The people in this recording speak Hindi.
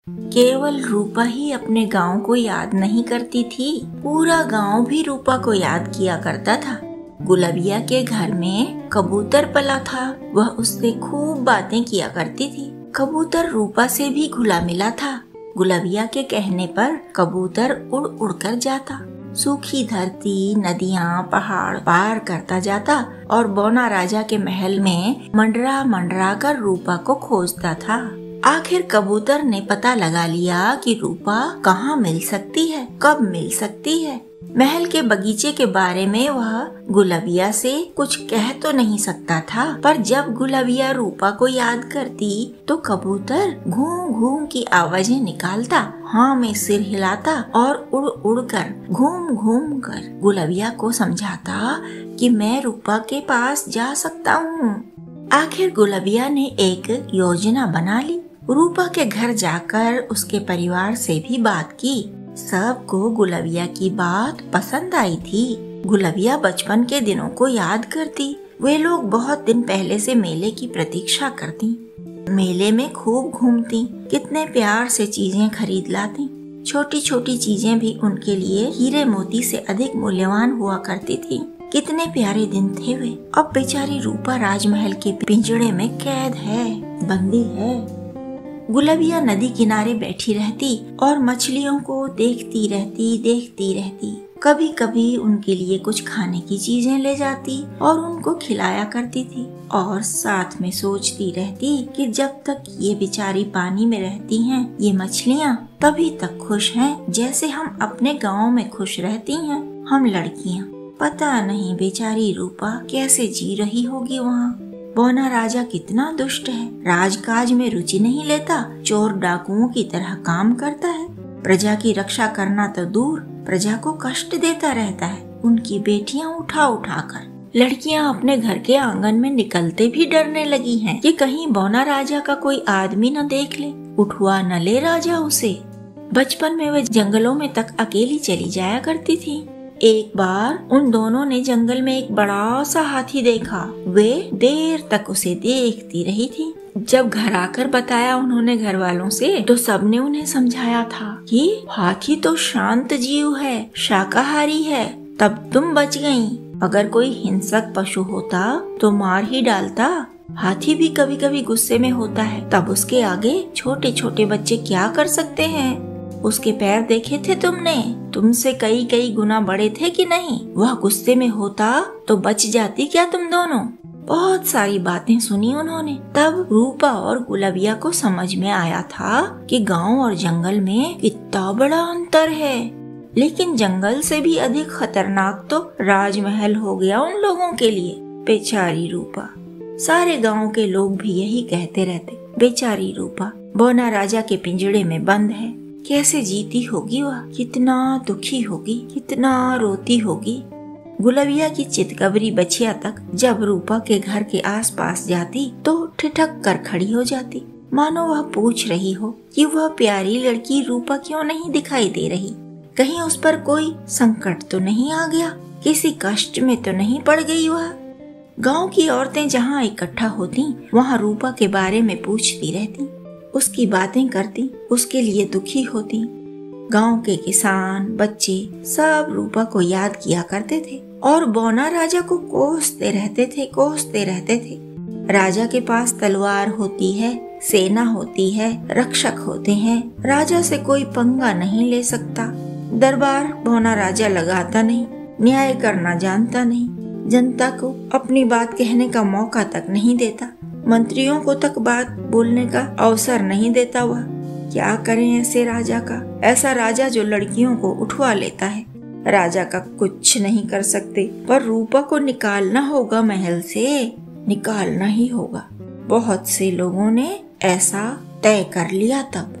केवल रूपा ही अपने गांव को याद नहीं करती थी, पूरा गांव भी रूपा को याद किया करता था। गुलबिया के घर में कबूतर पला था, वह उससे खूब बातें किया करती थी। कबूतर रूपा से भी घुला मिला था। गुलबिया के कहने पर कबूतर उड़ उड़ कर जाता, सूखी धरती, नदियाँ, पहाड़ पार करता जाता और बौना राजा के महल में मंडरा मंडरा कर रूपा को खोजता था। आखिर कबूतर ने पता लगा लिया कि रूपा कहाँ मिल सकती है, कब मिल सकती है। महल के बगीचे के बारे में वह गुलबिया से कुछ कह तो नहीं सकता था, पर जब गुलबिया रूपा को याद करती तो कबूतर घूं घूं की आवाजें निकालता, हाँ में सिर हिलाता और उड़ उड़ कर घूम घूम कर गुलबिया को समझाता कि मैं रूपा के पास जा सकता हूँ। आखिर गुलबिया ने एक योजना बना ली। रूपा के घर जाकर उसके परिवार से भी बात की। सबको गुलबिया की बात पसंद आई थी। गुलबिया बचपन के दिनों को याद करती। वे लोग बहुत दिन पहले से मेले की प्रतीक्षा करती, मेले में खूब घूमती, कितने प्यार से चीजें खरीद लाती। छोटी छोटी चीजें भी उनके लिए हीरे मोती से अधिक मूल्यवान हुआ करती थी। कितने प्यारे दिन थे वे। अब बेचारी रूपा राजमहल के पिंजड़े में कैद है, बंदी है। गुलबिया नदी किनारे बैठी रहती और मछलियों को देखती रहती। कभी कभी उनके लिए कुछ खाने की चीजें ले जाती और उनको खिलाया करती थी, और साथ में सोचती रहती कि जब तक ये बेचारी पानी में रहती हैं, ये मछलियाँ तभी तक खुश हैं जैसे हम अपने गांव में खुश रहती हैं, हम लड़कियाँ। पता नहीं बेचारी रूपा कैसे जी रही होगी वहाँ। बौना राजा कितना दुष्ट है, राजकाज में रुचि नहीं लेता, चोर डाकुओं की तरह काम करता है। प्रजा की रक्षा करना तो दूर, प्रजा को कष्ट देता रहता है। उनकी बेटियां उठा उठा कर लड़कियां अपने घर के आंगन में निकलते भी डरने लगी हैं कि कहीं बौना राजा का कोई आदमी न देख ले, उठवा न ले राजा उसे। बचपन में वे जंगलों में तक अकेली चली जाया करती थी। एक बार उन दोनों ने जंगल में एक बड़ा सा हाथी देखा। वे देर तक उसे देखती रही थी। जब घर आकर बताया उन्होंने घर वालों से, तो सबने उन्हें समझाया था कि हाथी तो शांत जीव है, शाकाहारी है, तब तुम बच गईं। अगर कोई हिंसक पशु होता तो मार ही डालता। हाथी भी कभी कभी गुस्से में होता है, तब उसके आगे छोटे छोटे बच्चे क्या कर सकते हैं। उसके पैर देखे थे तुमने? तुमसे कई कई गुना बड़े थे कि नहीं? वह गुस्से में होता तो बच जाती क्या तुम दोनों? बहुत सारी बातें सुनी उन्होंने। तब रूपा और गुलबिया को समझ में आया था कि गांव और जंगल में कितना बड़ा अंतर है। लेकिन जंगल से भी अधिक खतरनाक तो राजमहल हो गया उन लोगों के लिए। बेचारी रूपा। सारे गांव के लोग भी यही कहते रहते, बेचारी रूपा बौना राजा के पिंजड़े में बंद है, कैसे जीती होगी वह, कितना दुखी होगी, कितना रोती होगी। गुलबिया की चितकबरी बछिया तक जब रूपा के घर के आसपास जाती तो ठिठक कर खड़ी हो जाती, मानो वह पूछ रही हो कि वह प्यारी लड़की रूपा क्यों नहीं दिखाई दे रही। कहीं उस पर कोई संकट तो नहीं आ गया, किसी कष्ट में तो नहीं पड़ गई वह। गांव की औरतें जहाँ इकट्ठा होती वहाँ रूपा के बारे में पूछती रहती, उसकी बातें करती, उसके लिए दुखी होती। गांव के किसान, बच्चे सब रूपा को याद किया करते थे और बौना राजा को कोसते रहते थे। राजा के पास तलवार होती है, सेना होती है, रक्षक होते हैं, राजा से कोई पंगा नहीं ले सकता। दरबार बौना राजा लगाता नहीं, न्याय करना जानता नहीं, जनता को अपनी बात कहने का मौका तक नहीं देता, मंत्रियों को तक बात बोलने का अवसर नहीं देता। वह क्या करें ऐसे राजा का? ऐसा राजा जो लड़कियों को उठवा लेता है। राजा का कुछ नहीं कर सकते, पर रूपा को निकालना होगा महल से, निकालना ही होगा। बहुत से लोगों ने ऐसा तय कर लिया तब।